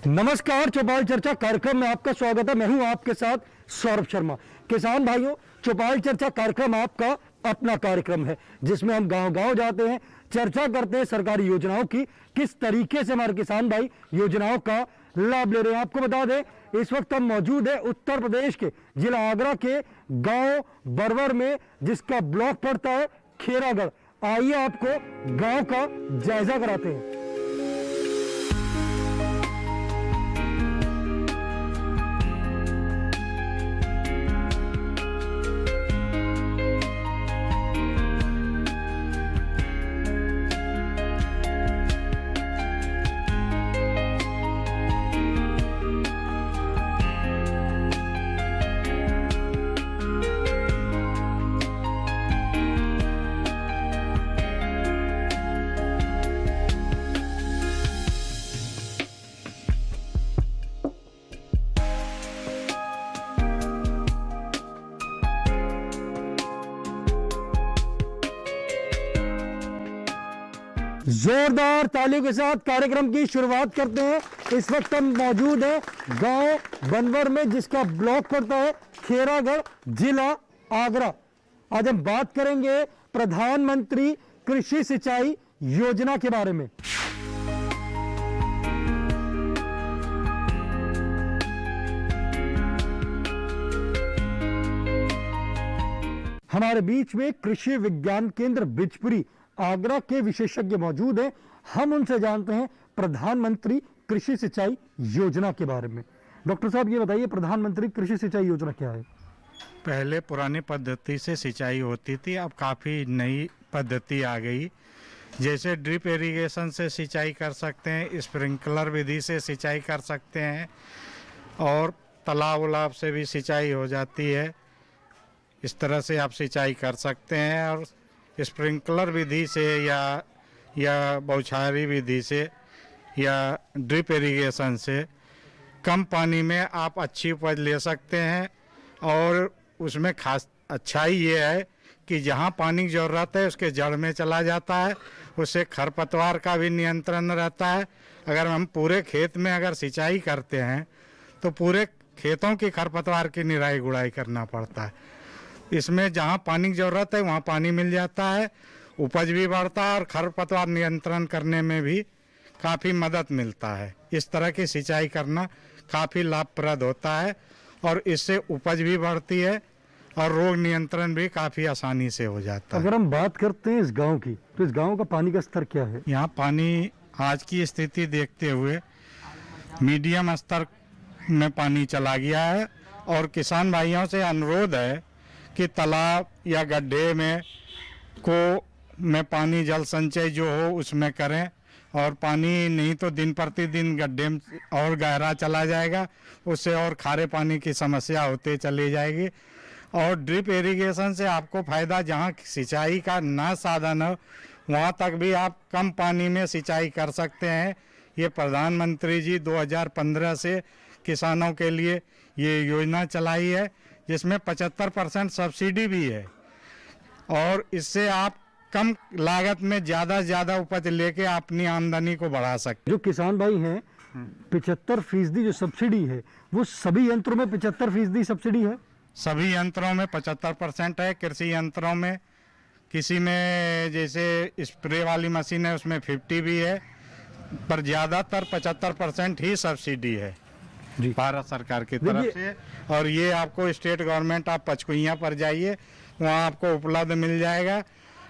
नमस्कार, चौपाल चर्चा कार्यक्रम में आपका स्वागत है। मैं हूं आपके साथ सौरभ शर्मा। किसान भाइयों, चौपाल चर्चा कार्यक्रम आपका अपना कार्यक्रम है जिसमें हम गांव-गांव जाते हैं, चर्चा करते हैं सरकारी योजनाओं की, किस तरीके से हमारे किसान भाई योजनाओं का लाभ ले रहे हैं। आपको बता दें, इस वक्त हम मौजूद है उत्तर प्रदेश के जिला आगरा के गांव बरवर में, जिसका ब्लॉक पड़ता है खेरागढ़। आइए आपको गांव का जायजा कराते हैं। जोरदार तालियों के साथ कार्यक्रम की शुरुआत करते हैं। इस वक्त हम मौजूद हैं गांव बनवर में, जिसका ब्लॉक पड़ता है खेरागढ़, जिला आगरा। आज हम बात करेंगे प्रधानमंत्री कृषि सिंचाई योजना के बारे में। हमारे बीच में कृषि विज्ञान केंद्र बिजपुरी आगरा के विशेषज्ञ मौजूद हैं। हम उनसे जानते हैं प्रधानमंत्री कृषि सिंचाई योजना के बारे में। डॉक्टर साहब, ये बताइए, प्रधानमंत्री कृषि सिंचाई योजना क्या है? पहले पुरानी पद्धति से सिंचाई होती थी, अब काफ़ी नई पद्धति आ गई। जैसे ड्रिप इरिगेशन से सिंचाई कर सकते हैं, स्प्रिंकलर विधि से सिंचाई कर सकते हैं, और तालाब उलाब से भी सिंचाई हो जाती है। इस तरह से आप सिंचाई कर सकते हैं। और स्प्रिंकलर विधि से या बौछारी विधि से या ड्रिप इरिगेशन से कम पानी में आप अच्छी उपज ले सकते हैं। और उसमें खास अच्छाई ये है कि जहाँ पानी की ज़रूरत है उसके जड़ में चला जाता है, उससे खरपतवार का भी नियंत्रण रहता है। अगर हम पूरे खेत में अगर सिंचाई करते हैं तो पूरे खेतों की खरपतवार की निराई गुड़ाई करना पड़ता है। इसमें जहाँ पानी की ज़रूरत है वहाँ पानी मिल जाता है, उपज भी बढ़ता है और खरपतवार नियंत्रण करने में भी काफ़ी मदद मिलता है। इस तरह की सिंचाई करना काफ़ी लाभप्रद होता है और इससे उपज भी बढ़ती है और रोग नियंत्रण भी काफ़ी आसानी से हो जाता है। अगर हम बात करते हैं इस गांव की, तो इस गांव का पानी का स्तर क्या है? यहाँ पानी आज की स्थिति देखते हुए मीडियम स्तर में पानी चला गया है। और किसान भाइयों से अनुरोध है कि तालाब या गड्ढे में पानी जल संचय जो हो उसमें करें। और पानी नहीं तो दिन प्रतिदिन गड्ढे में और गहरा चला जाएगा, उससे और खारे पानी की समस्या होते चली जाएगी। और ड्रिप इरिगेशन से आपको फ़ायदा, जहाँ सिंचाई का ना साधन हो वहाँ तक भी आप कम पानी में सिंचाई कर सकते हैं। ये प्रधानमंत्री जी 2015 से किसानों के लिए ये योजना चलाई है, जिसमें 75% सब्सिडी भी है। और इससे आप कम लागत में ज़्यादा से ज़्यादा उपज लेके अपनी आमदनी को बढ़ा सकते। जो किसान भाई हैं, 75% जो सब्सिडी है, वो सभी यंत्रों में 75% सब्सिडी है? सभी यंत्रों में 75% है। कृषि यंत्रों में, किसी में जैसे स्प्रे वाली मशीन है उसमें 50 भी है, पर ज़्यादातर 75% ही सब्सिडी है भारत सरकार की तरफ से। और ये आपको स्टेट गवर्नमेंट, आप पचकुइयाँ पर जाइए, वहाँ आपको उपलब्ध मिल जाएगा।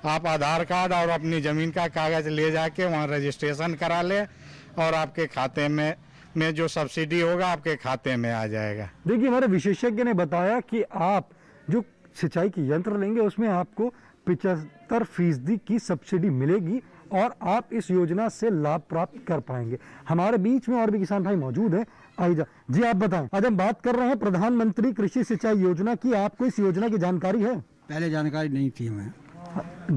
आप आधार कार्ड और अपनी ज़मीन का कागज़ ले जाके वहाँ रजिस्ट्रेशन करा ले और आपके खाते में जो सब्सिडी होगा आपके खाते में आ जाएगा। देखिए, हमारे विशेषज्ञ ने बताया कि आप जो सिंचाई की यंत्र लेंगे उसमें आपको 75% की सब्सिडी मिलेगी और आप इस योजना से लाभ प्राप्त कर पाएंगे। हमारे बीच में और भी किसान भाई मौजूद हैं। आइए जी, आप बताएं। आज हम बात कर रहे हैं प्रधानमंत्री कृषि सिंचाई योजना की। आपको इस योजना की जानकारी है? पहले जानकारी नहीं थी हमें।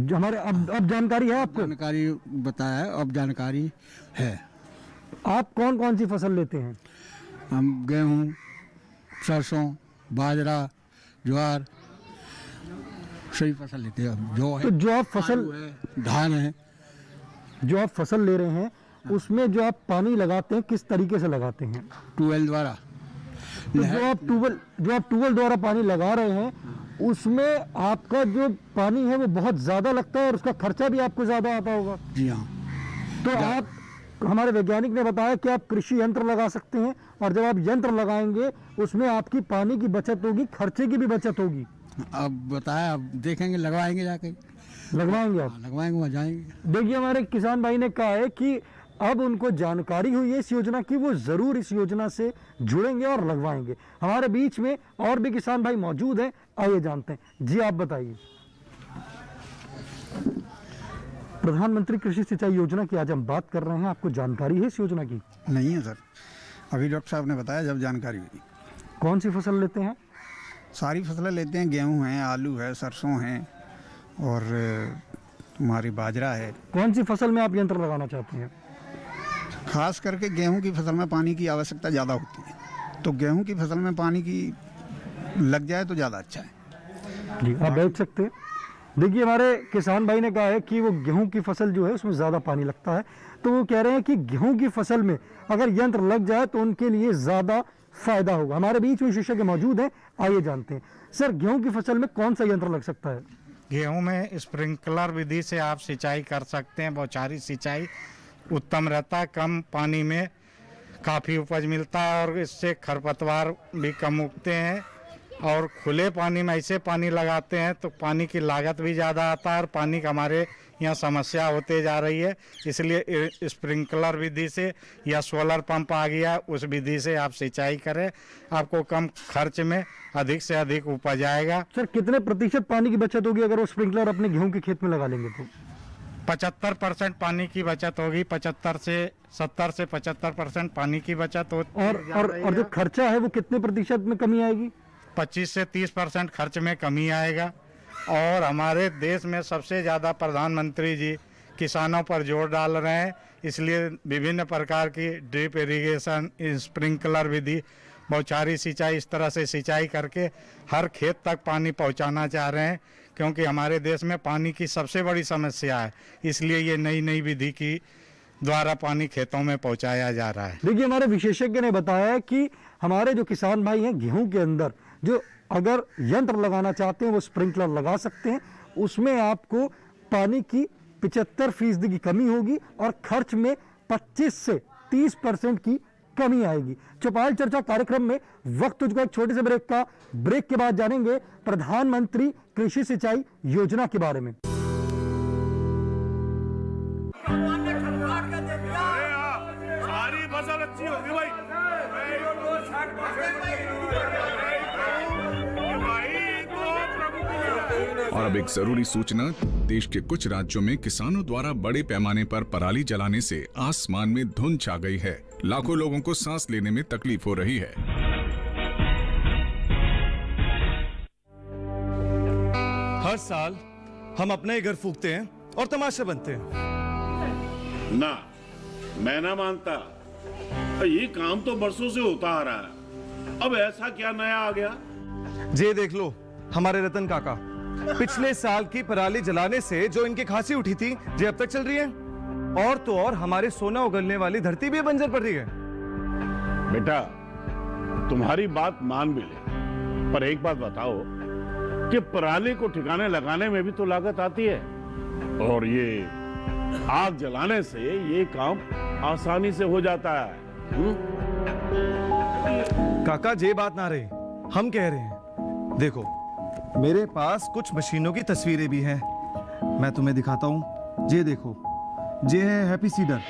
हमारे अब जानकारी है आपको? जानकारी बताया, अब जानकारी है। आप कौन कौन सी फसल लेते हैं? हम गेहूँ, सरसों, बाजरा, ज्वार, सही फसल लेते हैं। जो है तो जो आप फसल आलू है, धान है, जो आप फसल ले रहे हैं, उसमें जो आप पानी लगाते हैं किस तरीके से लगाते हैं? ट्यूबवेल द्वारा। तो जो आप ट्यूबवेल द्वारा पानी लगा रहे हैं उसमें आपका जो पानी है वो बहुत ज़्यादा लगता है और उसका खर्चा भी आपको ज़्यादा आता होगा। जी हाँ। तो आप, हमारे वैज्ञानिक ने बताया कि आप कृषि यंत्र लगा सकते हैं और जब आप यंत्र लगाएंगे उसमें आपकी पानी की बचत होगी, खर्चे की भी बचत होगी। अब बताया, अब देखेंगे, लगवाएंगे जाके। लगवाएंगे आप? लगवाएंगे, वहाँ जाएंगे। देखिए हमारे किसान भाई ने कहा है कि अब उनको जानकारी हुई है इस योजना की, वो ज़रूर इस योजना से जुड़ेंगे और लगवाएंगे। हमारे बीच में और भी किसान भाई मौजूद हैं, आइए जानते हैं। जी आप बताइए। प्रधानमंत्री कृषि सिंचाई योजना की आज हम बात कर रहे हैं, आपको जानकारी है इस योजना की? नहीं है सर, अभी डॉक्टर साहब ने बताया जब जानकारी हुई। कौन सी फसल लेते हैं? सारी फसलें लेते हैं, गेहूँ हैं, आलू है, सरसों हैं और हमारी बाजरा है। कौन सी फसल में आप यंत्र लगाना चाहते हैं? खास करके गेहूं की फसल में पानी की आवश्यकता ज़्यादा होती है, तो गेहूं की फसल में पानी की लग जाए तो ज़्यादा अच्छा है। जी आप बैठ सकते हैं। देखिए हमारे किसान भाई ने कहा है कि वो गेहूं की फसल जो है उसमें ज़्यादा पानी लगता है, तो वो कह रहे हैं कि गेहूं की फसल में अगर यंत्र लग जाए तो उनके लिए ज़्यादा फायदा होगा। हमारे बीच में विशेषज्ञ मौजूद हैं, आइए जानते हैं। सर गेहूं की फसल में कौन सा यंत्र लग सकता है? गेहूं में स्प्रिंकलर विधि से आप सिंचाई कर सकते हैं। बौछारी सिंचाई उत्तम रहता है, कम पानी में काफ़ी उपज मिलता है और इससे खरपतवार भी कम उगते हैं। और खुले पानी में ऐसे पानी लगाते हैं तो पानी की लागत भी ज़्यादा आता है और पानी का हमारे यहाँ समस्या होते जा रही है। इसलिए स्प्रिंकलर विधि से या सोलर पंप आ गया, उस विधि से आप सिंचाई करें, आपको कम खर्च में अधिक से अधिक उपज आएगा। सर कितने प्रतिशत पानी की बचत होगी अगर वो स्प्रिंकलर अपने गेहूं के खेत में लगा लेंगे तो? 75% पानी की बचत होगी। 70 से 75% पानी की बचत होती है। और जो खर्चा है वो कितने प्रतिशत में कमी आएगी? 25 से 30% खर्च में कमी आएगा। और हमारे देश में सबसे ज़्यादा प्रधानमंत्री जी किसानों पर जोर डाल रहे हैं, इसलिए विभिन्न प्रकार की ड्रिप इरिगेशन, स्प्रिंकलर विधि, बौछारी सिंचाई, इस तरह से सिंचाई करके हर खेत तक पानी पहुंचाना चाह रहे हैं, क्योंकि हमारे देश में पानी की सबसे बड़ी समस्या है। इसलिए ये नई विधि की द्वारा पानी खेतों में पहुंचाया जा रहा है। देखिए हमारे विशेषज्ञ ने बताया कि हमारे जो किसान भाई हैं गेहूं के अंदर जो अगर यंत्र लगाना चाहते हैं वो स्प्रिंकलर लगा सकते हैं। उसमें आपको पानी की 75% की कमी होगी और खर्च में 25 से 30% की कमी आएगी। चौपाल चर्चा कार्यक्रम में वक्त तुझको एक छोटे से ब्रेक के बाद जानेंगे प्रधानमंत्री कृषि सिंचाई योजना के बारे में। सारी फसल अच्छी होगी भाई। और अब एक जरूरी सूचना, देश के कुछ राज्यों में किसानों द्वारा बड़े पैमाने पर पराली जलाने से आसमान में धुंध छा गई है। लाखों लोगों को सांस लेने में तकलीफ हो रही है। हर साल हम अपने ही घर फूकते हैं और तमाशे बनते हैं। ना, मैं ना मानता। ये काम तो बरसों से होता आ रहा है, अब ऐसा क्या नया आ गया? ये देख लो हमारे रतन काका, पिछले साल की पराली जलाने से जो इनकी खांसी उठी थी ये अब तक चल रही है। और तो और हमारे सोना उगलने वाली धरती भी बंजर पड़ रही है। बेटा तुम्हारी बात मान भी ले, पर एक बात बताओ कि पराली को ठिकाने लगाने में भी तो लागत आती है, और ये आग जलाने से ये काम आसानी से हो जाता है। काका ये बात ना रही, हम कह रहे हैं। देखो मेरे पास कुछ मशीनों की तस्वीरें भी हैं, मैं तुम्हें दिखाता हूं। ये देखो, ये है हैप्पी सीडर,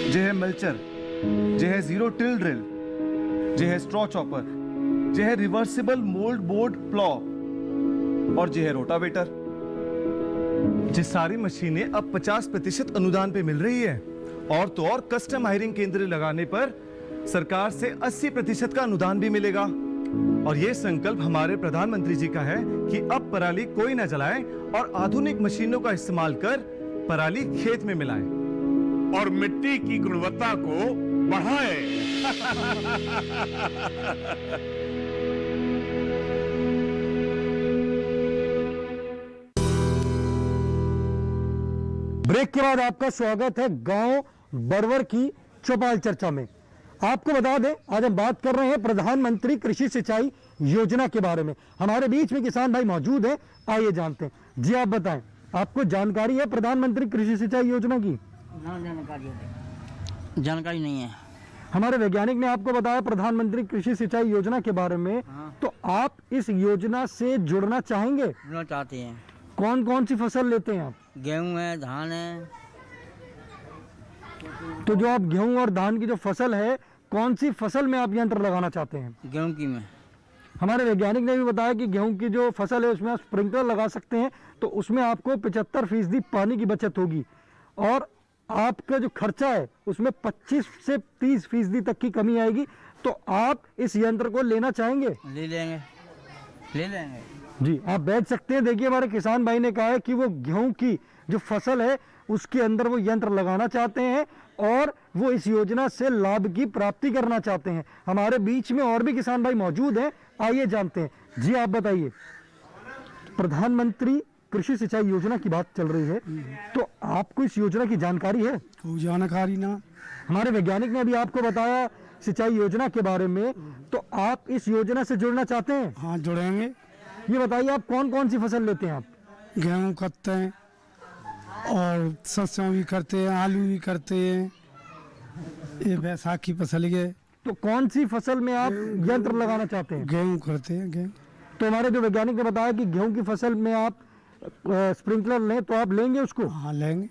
ये है मल्चर, ये है जीरो टिल ड्रिल, ये है स्ट्रॉ चॉपर, ये है रिवर्सिबल मोल्ड बोर्ड प्लॉ और ये है रोटावेटर। ये सारी मशीनें अब 50% अनुदान पे मिल रही है। और तो और कस्टम हायरिंग केंद्र लगाने पर सरकार से 80% का अनुदान भी मिलेगा। और यह संकल्प हमारे प्रधानमंत्री जी का है कि अब पराली कोई न जलाए और आधुनिक मशीनों का इस्तेमाल कर पराली खेत में मिलाएं और मिट्टी की गुणवत्ता को बढ़ाए। ब्रेक के बाद आपका स्वागत है गांव बरवर की चौपाल चर्चा में। आपको बता दें, आज हम बात कर रहे हैं प्रधानमंत्री कृषि सिंचाई योजना के बारे में। हमारे बीच में किसान भाई मौजूद है, आइए जानते हैं। जी आप बताएं, आपको जानकारी है प्रधानमंत्री कृषि सिंचाई योजना की? जानकारी नहीं है। हमारे वैज्ञानिक ने आपको बताया प्रधानमंत्री कृषि सिंचाई योजना के बारे में। तो आप इस योजना से जुड़ना चाहेंगे? जुड़ना चाहते हैं। कौन कौन सी फसल लेते हैं आप? गेहूं है, धान है। तो जो आप गेहूं और धान की जो फसल है, कौन सी फसल में आप यंत्र लगाना चाहते हैं? गेहूं की में। हमारे वैज्ञानिक ने भी बताया कि गेहूं की जो फसल है उसमें आप स्प्रिंकलर लगा सकते हैं, तो उसमें आपको 75% पानी की बचत होगी और आपका जो खर्चा है उसमें 25 से 30% तक की कमी आएगी। तो आप इस यंत्र को लेना चाहेंगे? ले लेंगे, ले लेंगे जी, आप बैठ सकते हैं। देखिए, हमारे किसान भाई ने कहा है कि वो गेहूं की जो फसल है उसके अंदर वो यंत्र लगाना चाहते हैं और वो इस योजना से लाभ की प्राप्ति करना चाहते हैं। हमारे बीच में और भी किसान भाई मौजूद हैं, आइए जानते हैं। जी आप बताइए, प्रधानमंत्री कृषि सिंचाई योजना की बात चल रही है, तो आपको इस योजना की जानकारी है? कोई जानकारी ना। हमारे वैज्ञानिक ने अभी आपको बताया सिंचाई योजना के बारे में, तो आप इस योजना से जुड़ना चाहते हैं? हाँ, जुड़ेंगे। ये बताइए, आप कौन कौन सी फसल लेते हैं आप? गेहूँ करते हैं और सरसों भी करते हैं, आलू भी करते हैं, ये बैसाखी फसल ये। तो कौन सी फसल में आप यंत्र लगाना चाहते हैं? गेहूँ करते हैं, गेहूँ। तो हमारे जो वैज्ञानिक ने बताया कि गेहूं की फसल में आप स्प्रिंकलर लें, तो आप लेंगे उसको? हाँ, लेंगे,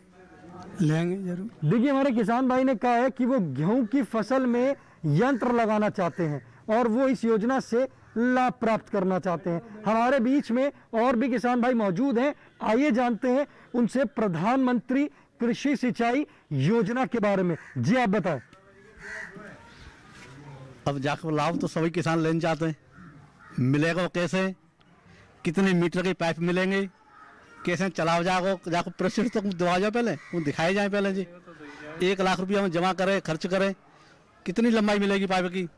लेंगे जरूर। देखिए, हमारे किसान भाई ने कहा है कि वो गेहूं की फसल में यंत्र लगाना चाहते हैं और वो इस योजना से लाभ प्राप्त करना चाहते हैं। हमारे बीच में और भी किसान भाई मौजूद हैं, आइए जानते हैं उनसे प्रधानमंत्री कृषि सिंचाई योजना के बारे में। जी आप बताएं। अब जाकर लाभ तो सभी किसान लेना चाहते हैं, मिलेगा वो कैसे? कितने मीटर के पाइप मिलेंगे? कैसे चलाओ जाको प्रोसेस तो दवा जाओ, पहले वो दिखाए जाए पहले जी। 1 लाख रुपया हम जमा करें, खर्च करें, कितनी लंबाई मिलेगी पाइप की?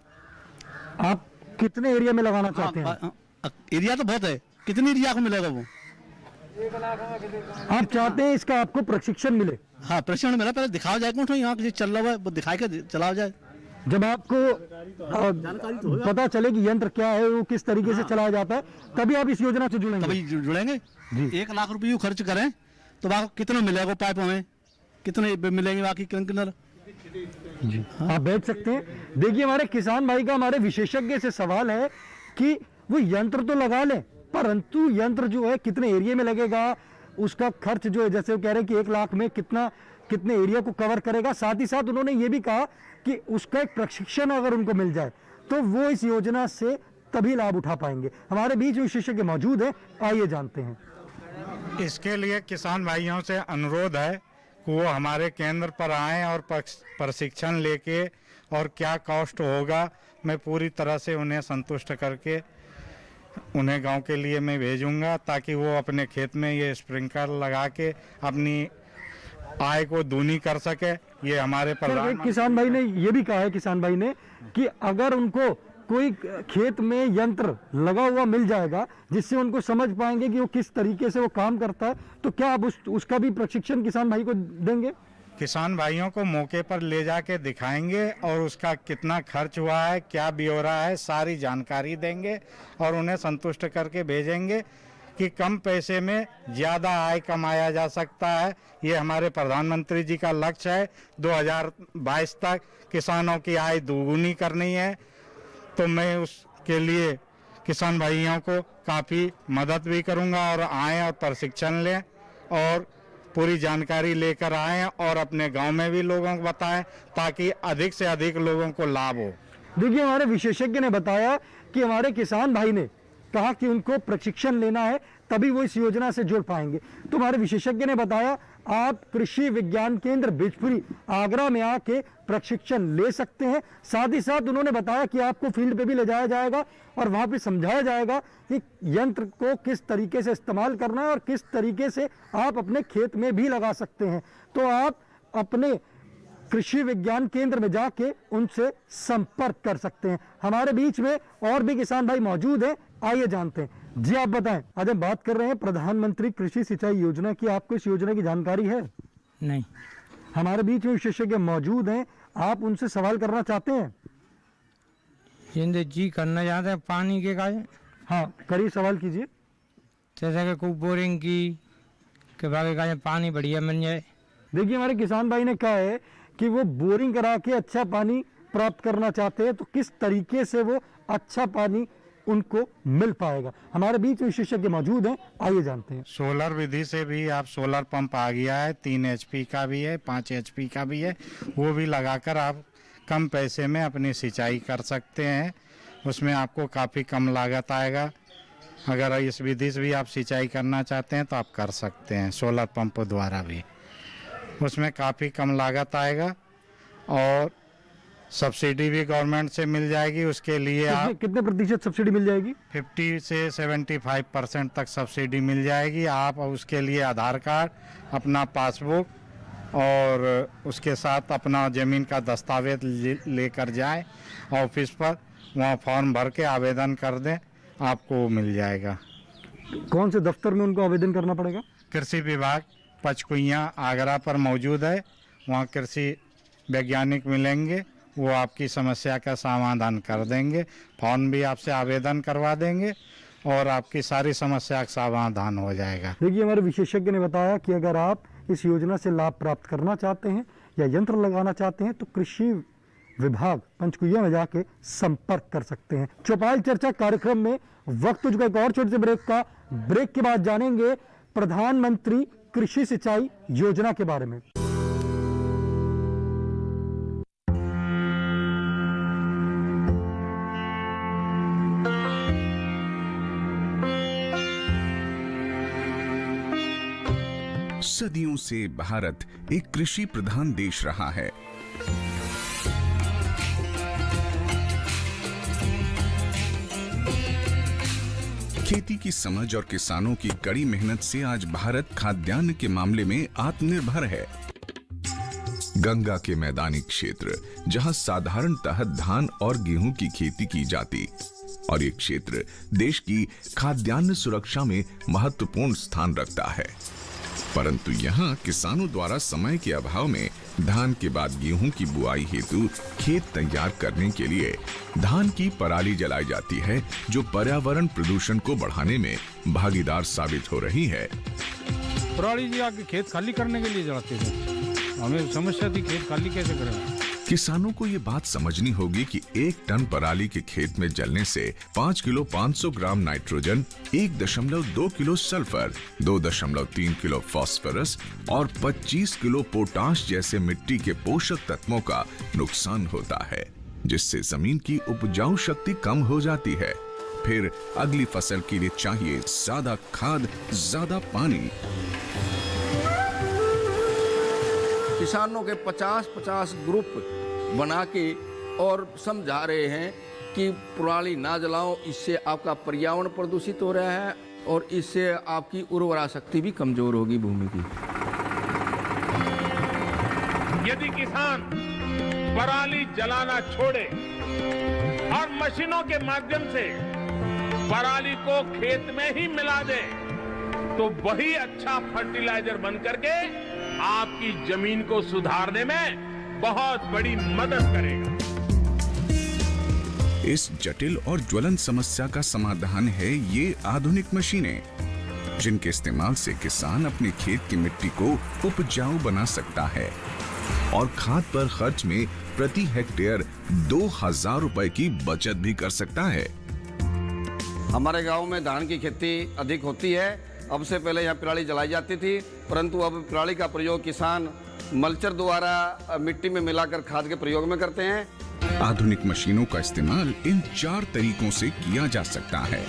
आप कितने एरिया में लगाना चाहते हैं? एरिया तो बहुत है, कितनी एरिया को मिलेगा वो? आप चाहते हैं इसका आपको प्रशिक्षण मिले? हाँ, प्रशिक्षण मिला, पहले दिखाओ जाए कौन यहाँ किसी चल रहा है वो दिखाए के चलाओ जाए। जब आपको पता चले कि यंत्र क्या है, वो किस तरीके से चलाया जाता है, तभी आप इस योजना से जुड़ेंगे? तभी जुड़ेंगे। 1 लाख रुपये खर्च करें तो बाकी कितना मिलेगा पाइप में, कितने मिलेंगे बाकी किन्नर? जी, आप बैठ सकते हैं। देखिए, हमारे किसान भाई का हमारे विशेषज्ञ से सवाल है कि वो यंत्र तो लगा लें, परंतु यंत्र जो है कितने एरिया में लगेगा, उसका खर्च जो है, जैसे वो कह रहे हैं कि 1 लाख में कितने एरिया को कवर करेगा। साथ ही साथ उन्होंने ये भी कहा कि उसका एक प्रशिक्षण अगर उनको मिल जाए तो वो इस योजना से तभी लाभ उठा पाएंगे। हमारे बीच में विशेषज्ञ मौजूद है, आइए जानते हैं। इसके लिए किसान भाइयों से अनुरोध है कि वो हमारे केंद्र पर आएं और प्रशिक्षण लेके, और क्या कॉस्ट होगा मैं पूरी तरह से उन्हें संतुष्ट करके उन्हें गांव के लिए मैं भेजूंगा, ताकि वो अपने खेत में ये स्प्रिंकलर लगा के अपनी आय को दूनी कर सके। ये हमारे एक किसान भाई ने ये भी कहा है, किसान भाई ने, कि अगर उनको कोई खेत में यंत्र लगा हुआ मिल जाएगा जिससे उनको समझ पाएंगे कि वो किस तरीके से वो काम करता है, तो क्या आप उसका भी प्रशिक्षण किसान भाई को देंगे? किसान भाइयों को मौके पर ले जाके दिखाएंगे और उसका कितना खर्च हुआ है, क्या ब्यौरा है, सारी जानकारी देंगे और उन्हें संतुष्ट करके भेजेंगे कि कम पैसे में ज़्यादा आय कमाया जा सकता है। ये हमारे प्रधानमंत्री जी का लक्ष्य है। 2022 तक किसानों की आय दोगुनी करनी है, तो मैं उसके लिए किसान भाइयों को काफ़ी मदद भी करूंगा और आएँ और प्रशिक्षण लें और पूरी जानकारी लेकर आएँ और अपने गांव में भी लोगों को बताएं, ताकि अधिक से अधिक लोगों को लाभ हो। देखिए, हमारे विशेषज्ञ ने बताया कि हमारे किसान भाई ने कहा कि उनको प्रशिक्षण लेना है, तभी वो इस योजना से जुड़ पाएंगे। तो हमारे विशेषज्ञ ने बताया, आप कृषि विज्ञान केंद्र बिजपुरी आगरा में आके प्रशिक्षण ले सकते हैं। साथ ही साथ उन्होंने बताया कि आपको फील्ड पे भी ले जाया जाएगा और वहां पे समझाया जाएगा कि यंत्र को किस तरीके से इस्तेमाल करना है और किस तरीके से आप अपने खेत में भी लगा सकते हैं। तो आप अपने कृषि विज्ञान केंद्र में जाके उनसे संपर्क कर सकते हैं। हमारे बीच में और भी किसान भाई मौजूद हैं, आइए जानते हैं। जी आप बताएं, आज हम बात कर रहे हैं प्रधानमंत्री कृषि सिंचाई योजना की। आपको इस योजना की जानकारी है? नहीं। हमारे बीच में विशेषज्ञ मौजूद हैं, आप उनसे सवाल करना चाहते हैं? जिंदे जी करना चाहते हैं पानी के काज, हाँ, करिए, सवाल कीजिए। जैसे कि कोई बोरिंग की के बाकी का पानी बढ़िया मिल जाए। देखिए, हमारे किसान भाई ने कहा है कि वो बोरिंग करा के अच्छा पानी प्राप्त करना चाहते हैं, तो किस तरीके से वो अच्छा पानी उनको मिल पाएगा। हमारे बीच विशेषज्ञ मौजूद हैं, आइए जानते हैं। सोलर विधि से भी आप सोलर पंप आ गया है, 3 HP का भी है, 5 HP का भी है, वो भी लगाकर आप कम पैसे में अपनी सिंचाई कर सकते हैं। उसमें आपको काफ़ी कम लागत आएगा। अगर इस विधि से भी आप सिंचाई करना चाहते हैं तो आप कर सकते हैं सोलर पंप द्वारा भी, उसमें काफ़ी कम लागत आएगा और सब्सिडी भी गवर्नमेंट से मिल जाएगी। उसके लिए आप कितने प्रतिशत सब्सिडी मिल जाएगी? 50 से 75% तक सब्सिडी मिल जाएगी। आप उसके लिए आधार कार्ड, अपना पासबुक और उसके साथ अपना ज़मीन का दस्तावेज लेकर जाएं ऑफिस पर, वहाँ फॉर्म भर के आवेदन कर दें, आपको मिल जाएगा। कौन से दफ्तर में उनको आवेदन करना पड़ेगा? कृषि विभाग पचकुइयाँ आगरा पर मौजूद है, वहाँ कृषि वैज्ञानिक मिलेंगे, वो आपकी समस्या का समाधान कर देंगे। फॉर्म भी आपसे आवेदन करवा देंगे और आपकी सारी समस्या का समाधान हो जाएगा। देखिए, हमारे विशेषज्ञ ने बताया कि अगर आप इस योजना से लाभ प्राप्त करना चाहते हैं या यंत्र लगाना चाहते हैं तो कृषि विभाग पंचकुइया में जाके संपर्क कर सकते हैं। चौपाल चर्चा कार्यक्रम में वक्त हो चुका है एक और छोटे से ब्रेक का। ब्रेक के बाद जानेंगे प्रधानमंत्री कृषि सिंचाई योजना के बारे में। सदियों से भारत एक कृषि प्रधान देश रहा है। खेती की समझ और किसानों की कड़ी मेहनत से आज भारत खाद्यान्न के मामले में आत्मनिर्भर है। गंगा के मैदानी क्षेत्र जहां साधारणतः धान और गेहूं की खेती की जाती और ये क्षेत्र देश की खाद्यान्न सुरक्षा में महत्वपूर्ण स्थान रखता है, परंतु यहाँ किसानों द्वारा समय के अभाव में धान के बाद गेहूं की बुआई हेतु खेत तैयार करने के लिए धान की पराली जलाई जाती है, जो पर्यावरण प्रदूषण को बढ़ाने में भागीदार साबित हो रही है। पराली जी आके खेत खाली करने के लिए जलाते थे, हमें समस्या थी खेत खाली कैसे करें। किसानों को ये बात समझनी होगी कि 1 टन पराली के खेत में जलने से 5 kilo 500 gram nitrogen, 1.2 kilo sulphur, 2.3 kilo phosphorus और 25 किलो पोटाश जैसे मिट्टी के पोषक तत्वों का नुकसान होता है, जिससे जमीन की उपजाऊ शक्ति कम हो जाती है। फिर अगली फसल के लिए चाहिए ज्यादा खाद, ज्यादा पानी। किसानों के 50-50 ग्रुप बना के और समझा रहे हैं कि पराली ना जलाओ, इससे आपका पर्यावरण प्रदूषित हो रहा है और इससे आपकी उर्वरा शक्ति भी कमजोर होगी भूमि की। यदि किसान पराली जलाना छोड़े और मशीनों के माध्यम से पराली को खेत में ही मिला दे तो वही अच्छा फर्टिलाइजर बन करके आपकी जमीन को सुधारने में बहुत बड़ी मदद करेगा। इस जटिल और ज्वलंत समस्या का समाधान है ये आधुनिक मशीनें, जिनके इस्तेमाल से किसान अपने खेत की मिट्टी को उपजाऊ बना सकता है और खाद पर खर्च में प्रति हेक्टेयर 2000 रुपए की बचत भी कर सकता है। हमारे गांव में धान की खेती अधिक होती है। अब से पहले यहाँ पराली जलाई जाती थी, परंतु अब पराली का प्रयोग किसान मल्चर द्वारा मिट्टी में मिलाकर खाद के प्रयोग में करते हैं। आधुनिक मशीनों का इस्तेमाल इन 4 तरीकों से किया जा सकता है।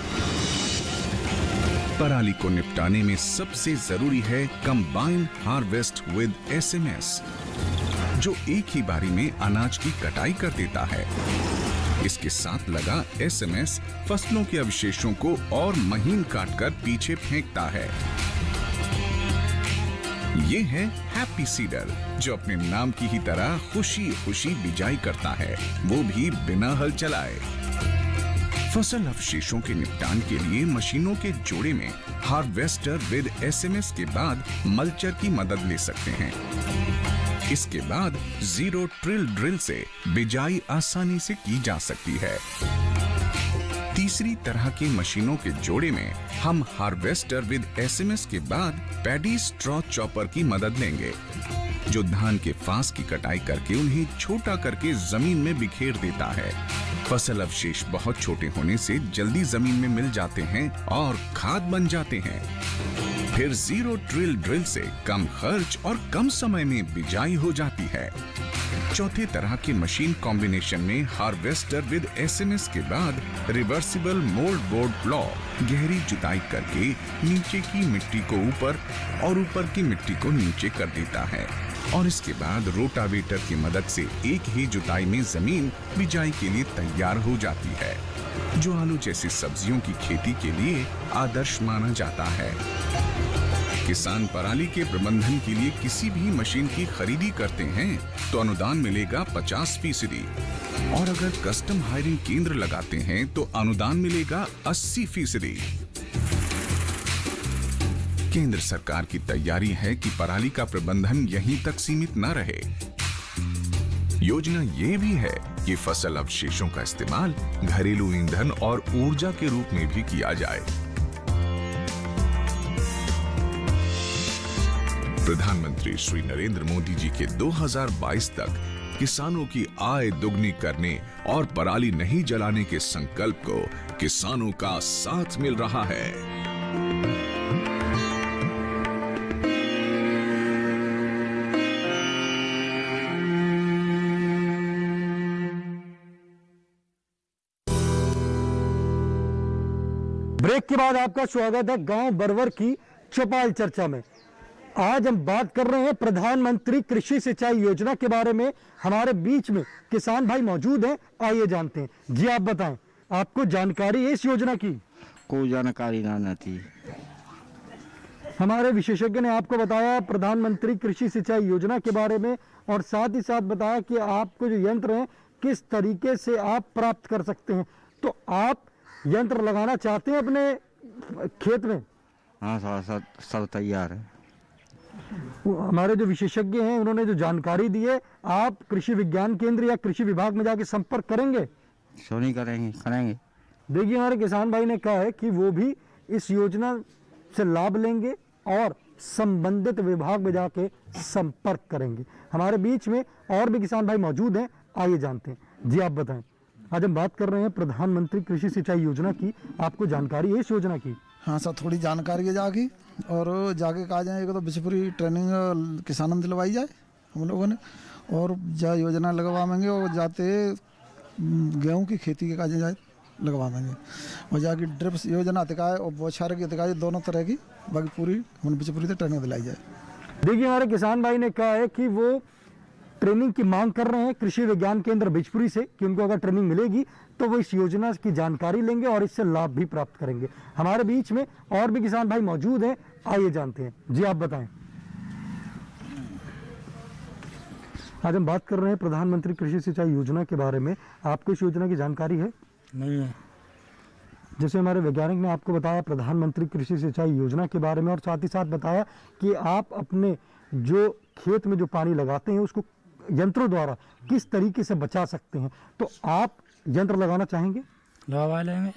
पराली को निपटाने में सबसे जरूरी है कंबाइन हार्वेस्ट विद SMS, जो एक ही बारी में अनाज की कटाई कर देता है। इसके साथ लगा SMS फसलों के अवशेषों को और महीन काटकर पीछे फेंकता है। ये है हैप्पी सीडर, जो अपने नाम की ही तरह खुशी खुशी बिजाई करता है, वो भी बिना हल चलाए। फसल अवशेषों के निपटान के लिए मशीनों के जोड़े में हार्वेस्टर विद एसएमएस के बाद मल्चर की मदद ले सकते हैं। इसके बाद जीरो ट्रिल ड्रिल से बिजाई आसानी से की जा सकती है। तीसरी तरह की मशीनों के जोड़े में हम हार्वेस्टर विद एसएमएस के बाद पैडी स्ट्रॉ चॉपर की मदद लेंगे, जो धान के फास की कटाई करके उन्हें छोटा करके जमीन में बिखेर देता है। फसल अवशेष बहुत छोटे होने से जल्दी जमीन में मिल जाते हैं और खाद बन जाते हैं। फिर जीरो ट्रिल ड्रिल से कम खर्च और कम समय में बिजाई हो जाती है। चौथे तरह के मशीन कॉम्बिनेशन में हार्वेस्टर विद एसएमएस के बाद रिवर्सिबल मोल्ड बोर्ड प्लॉ गहरी जुताई करके नीचे की मिट्टी को ऊपर और ऊपर की मिट्टी को नीचे कर देता है और इसके बाद रोटावेटर की मदद से एक ही जुताई में जमीन बिजाई के लिए तैयार हो जाती है, जो आलू जैसी सब्जियों की खेती के लिए आदर्श माना जाता है। किसान पराली के प्रबंधन के लिए किसी भी मशीन की खरीदी करते हैं तो अनुदान मिलेगा 50%, और अगर कस्टम हायरिंग केंद्र लगाते हैं तो अनुदान मिलेगा 80%। केंद्र सरकार की तैयारी है कि पराली का प्रबंधन यहीं तक सीमित न रहे। योजना ये भी है कि फसल अवशेषों का इस्तेमाल घरेलू ईंधन और ऊर्जा के रूप में भी किया जाए। प्रधानमंत्री श्री नरेंद्र मोदी जी के 2022 तक किसानों की आय दुगनी करने और पराली नहीं जलाने के संकल्प को किसानों का साथ मिल रहा है। ब्रेक के बाद आपका स्वागत है गांव बरवर की चौपाल चर्चा में। आज हम बात कर रहे हैं प्रधानमंत्री कृषि सिंचाई योजना के बारे में। हमारे बीच में किसान भाई मौजूद हैं, आइए जानते हैं। जी आप बताएं, आपको जानकारी है इस योजना की? कोई जानकारी ना थी। हमारे विशेषज्ञ ने आपको बताया प्रधानमंत्री कृषि सिंचाई योजना के बारे में, और साथ ही साथ बताया कि आपको जो यंत्र हैं किस तरीके से आप प्राप्त कर सकते हैं। तो आप यंत्र लगाना चाहते हैं अपने खेत में? हाँ, सब तैयार है। हमारे जो विशेषज्ञ हैं उन्होंने जो जानकारी दी है, आप कृषि विज्ञान केंद्र या कृषि विभाग में जाके संपर्क करेंगे? क्यों नहीं करेंगे। देखिए, हमारे किसान भाई ने कहा है कि वो भी इस योजना से लाभ लेंगे और संबंधित विभाग में जाके संपर्क करेंगे। हमारे बीच में और भी किसान भाई मौजूद हैं, आइए जानते हैं। जी आप बताएं, आज हम बात कर रहे हैं प्रधानमंत्री कृषि सिंचाई योजना की। आपको जानकारी है इस योजना की? हाँ सर, थोड़ी जानकारी है जाके, और जाके कहा जाए तो बिचपुरी ट्रेनिंग किसानों दिलवाई जाए हम लोगों ने, और जा योजना लगवाएंगे और जाते गेहूं की खेती के काज जाए लगवा देंगे, और जाके ड्रिप योजना अतिकाय और बौछार की अतिकाय दोनों तरह की बाकी पूरी हम बिचपुरी से ट्रेनिंग दिलाई जाए। देखिए, हमारे किसान भाई ने कहा है कि वो ट्रेनिंग की मांग कर रहे हैं कृषि विज्ञान केंद्र बिचपुरी से कि उनको अगर ट्रेनिंग मिलेगी तो वो इस योजना की जानकारी लेंगे और इससे लाभ भी प्राप्त करेंगे। हमारे बीच में और भी किसान भाई मौजूद हैं, आइए जानते हैं। जी आप बताएं। आज हम बात कर रहे हैं प्रधानमंत्री कृषि सिंचाई योजना के बारे में। आपको इस योजना की जानकारी है? नहीं है। जैसे हमारे वैज्ञानिक ने आपको बताया प्रधानमंत्री कृषि सिंचाई योजना के बारे में, और साथ ही साथ बताया कि आप अपने जो खेत में जो पानी लगाते हैं उसको यंत्रों द्वारा किस तरीके से बचा सकते हैं। तो आप यंत्र लगाना चाहेंगे? लगा लेंगे।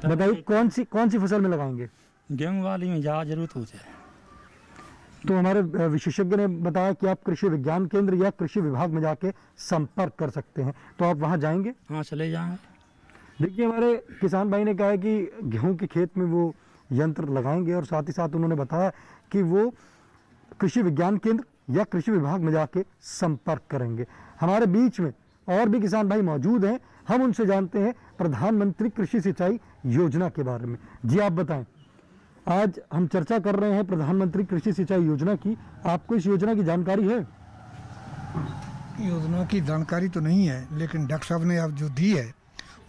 बताइए, कौन सी फसल में लगाएंगे? गेहूँ वाली में ज़्यादा जरूरत होती है। तो हमारे विशेषज्ञ ने बताया कि आप कृषि विज्ञान केंद्र या कृषि विभाग में जाके संपर्क कर सकते हैं। तो आप वहाँ जाएंगे? हाँ, चले जाएंगे। देखिए, हमारे किसान भाई ने कहा है कि गेहूं के खेत में वो यंत्र लगाएंगे, और साथ ही साथ उन्होंने बताया कि वो कृषि विज्ञान केंद्र या कृषि विभाग में जाके संपर्क करेंगे। हमारे बीच में और भी किसान भाई मौजूद हैं, हम उनसे जानते हैं प्रधानमंत्री कृषि सिंचाई योजना के बारे में। जी आप बताएं, आज हम चर्चा कर रहे हैं प्रधानमंत्री कृषि सिंचाई योजना की। आपको इस योजना की जानकारी है? योजना की जानकारी तो नहीं है, लेकिन डॉक्टर साहब ने अब जो दी है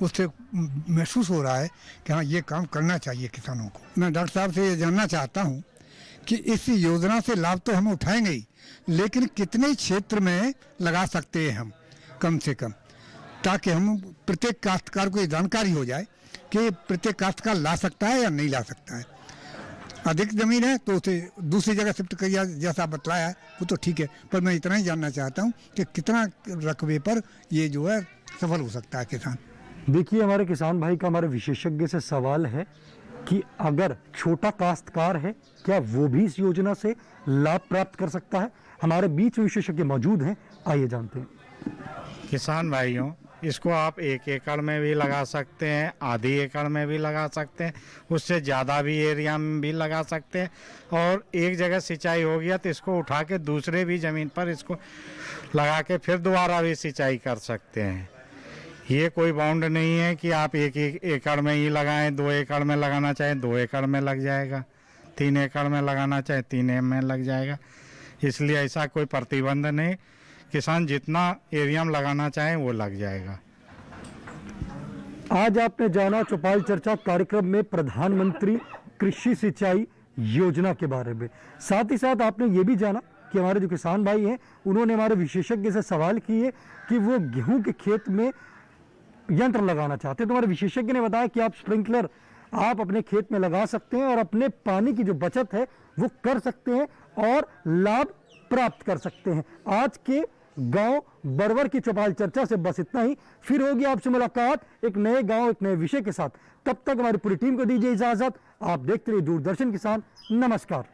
उससे महसूस हो रहा है कि हाँ, ये काम करना चाहिए किसानों को। मैं डॉक्टर साहब से ये जानना चाहता हूँ कि इस योजना से लाभ तो हम उठाएंगे ही, लेकिन कितने क्षेत्र में लगा सकते हैं हम कम से कम, ताकि हम प्रत्येक काश्तकार को ये जानकारी हो जाए कि प्रत्येक काश्तकार ला सकता है या नहीं ला सकता है। अधिक ज़मीन है तो उसे दूसरी जगह शिफ्ट किया, जैसा बतलाया है वो तो ठीक है, पर मैं इतना ही जानना चाहता हूँ कि कितना रकबे पर ये जो है सफल हो सकता है किसान। देखिए, हमारे किसान भाई का हमारे विशेषज्ञ से सवाल है कि अगर छोटा काश्तकार है क्या वो भी इस योजना से लाभ प्राप्त कर सकता है। हमारे बीच विशेषज्ञ मौजूद हैं, आइए जानते हैं। किसान भाइयों, इसको आप 1 एकड़ में भी लगा सकते हैं, आधी एकड़ में भी लगा सकते हैं, उससे ज़्यादा भी एरिया में भी लगा सकते हैं, और एक जगह सिंचाई हो गया तो इसको उठा के दूसरे भी ज़मीन पर इसको लगा के फिर दोबारा भी सिंचाई कर सकते हैं। ये कोई बाउंड नहीं है कि आप 1 एकड़ में ही लगाएं, 2 एकड़ में लगाना चाहें 2 एकड़ में लग जाएगा, 3 एकड़ में लगाना चाहे 3 एकड़ में लग जाएगा। इसलिए ऐसा कोई प्रतिबंध नहीं, किसान जितना एरिया में लगाना चाहे वो लग जाएगा। आज आपने जाना चौपाल चर्चा कार्यक्रम में प्रधानमंत्री कृषि सिंचाई योजना के बारे में, साथ ही साथ आपने ये भी जाना कि हमारे जो किसान भाई हैं उन्होंने हमारे विशेषज्ञ से सवाल किए कि वो गेहूं के खेत में यंत्र लगाना चाहते हैं। तो हमारे विशेषज्ञ ने बताया कि आप स्प्रिंकलर आप अपने खेत में लगा सकते हैं और अपने पानी की जो बचत है वो कर सकते हैं और लाभ प्राप्त कर सकते हैं। आज के गांव बरवर की चौपाल चर्चा से बस इतना ही। फिर होगी आपसे मुलाकात एक नए गांव एक नए विषय के साथ। तब तक हमारी पूरी टीम को दीजिए इजाजत। आप देखते रहिए दूरदर्शन किसान। नमस्कार।